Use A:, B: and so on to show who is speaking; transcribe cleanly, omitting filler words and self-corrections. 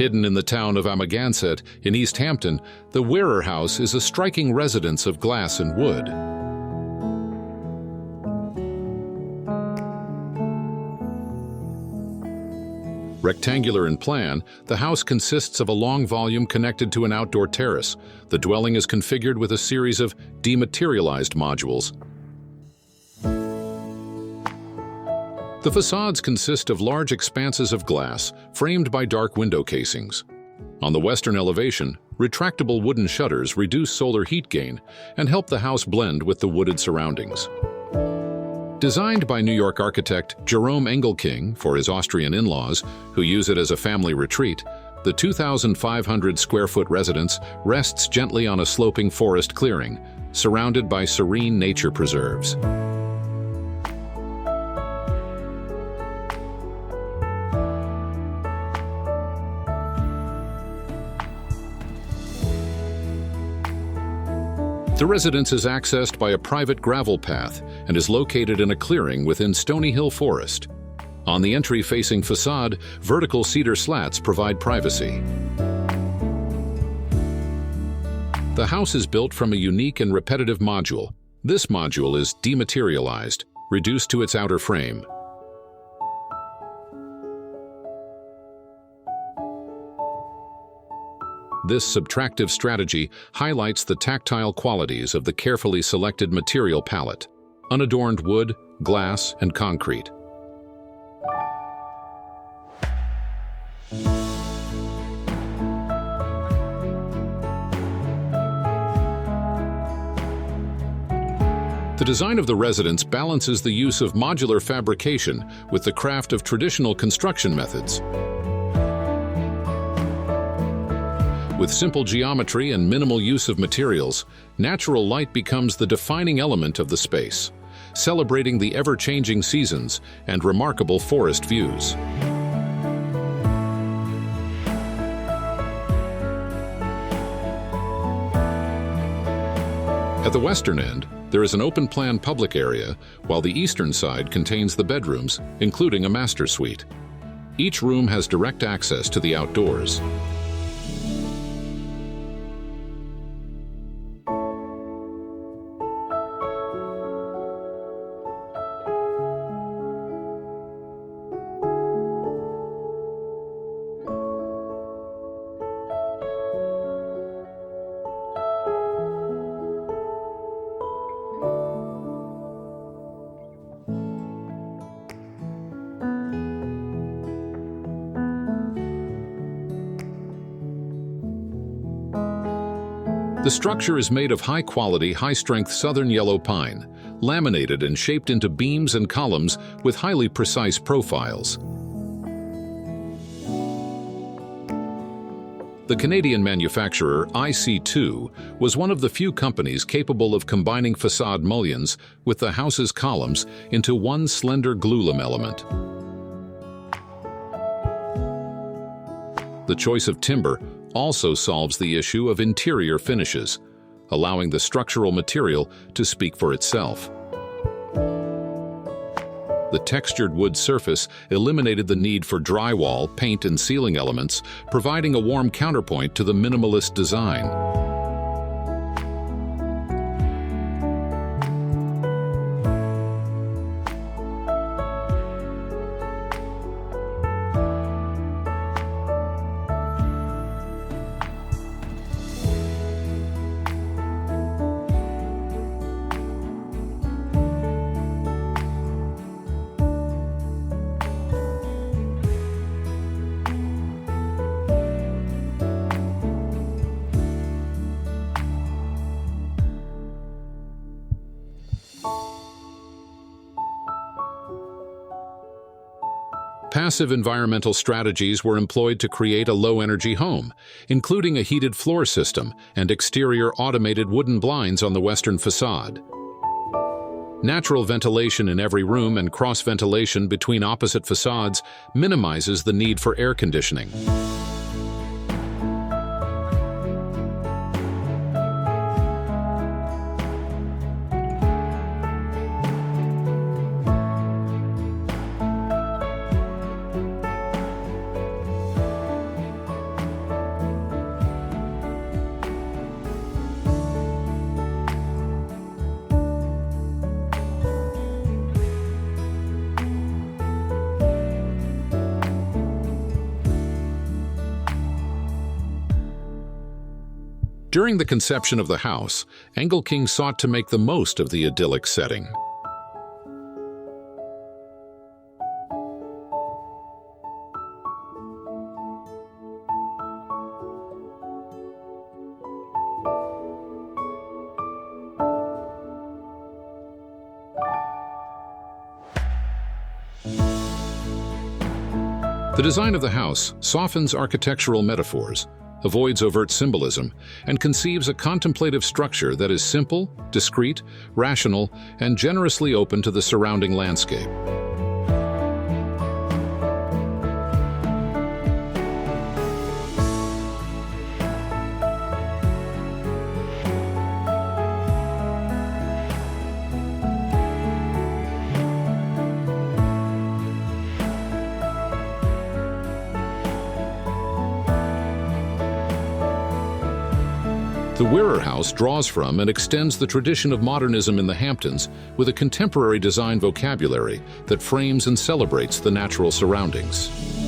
A: Hidden in the town of Amagansett in East Hampton, the Wuehrer House is a striking residence of glass and wood. Rectangular in plan, the house consists of a long volume connected to an outdoor terrace. The dwelling is configured with a series of dematerialized modules. The facades consist of large expanses of glass framed by dark window casings. On the western elevation, retractable wooden shutters reduce solar heat gain and help the house blend with the wooded surroundings. Designed by New York architect Jerome Engelking for his Austrian in-laws, who use it as a family retreat, the 2,500-square-foot residence rests gently on a sloping forest clearing, surrounded by serene nature preserves. The residence is accessed by a private gravel path and is located in a clearing within Stony Hill Forest. On the entry-facing facade, vertical cedar slats provide privacy. The house is built from a unique and repetitive module. This module is dematerialized, reduced to its outer frame. This subtractive strategy highlights the tactile qualities of the carefully selected material palette: unadorned wood, glass, and concrete. The design of the residence balances the use of modular fabrication with the craft of traditional construction methods. With simple geometry and minimal use of materials, natural light becomes the defining element of the space, celebrating the ever-changing seasons and remarkable forest views. At the western end, there is an open-plan public area, while the eastern side contains the bedrooms, including a master suite. Each room has direct access to the outdoors. The structure is made of high-quality, high-strength southern yellow pine, laminated and shaped into beams and columns with highly precise profiles. The Canadian manufacturer IC2 was one of the few companies capable of combining facade mullions with the house's columns into one slender glulam element. The choice of timber also solves the issue of interior finishes, allowing the structural material to speak for itself. The textured wood surface eliminated the need for drywall, paint, and ceiling elements, providing a warm counterpoint to the minimalist design. Passive environmental strategies were employed to create a low-energy home, including a heated floor system and exterior automated wooden blinds on the western facade. Natural ventilation in every room and cross-ventilation between opposite facades minimizes the need for air conditioning. During the conception of the house, Engelking sought to make the most of the idyllic setting. The design of the house softens architectural metaphors, avoids overt symbolism, and conceives a contemplative structure that is simple, discreet, rational, and generously open to the surrounding landscape. The Wuehrer House draws from and extends the tradition of modernism in the Hamptons with a contemporary design vocabulary that frames and celebrates the natural surroundings.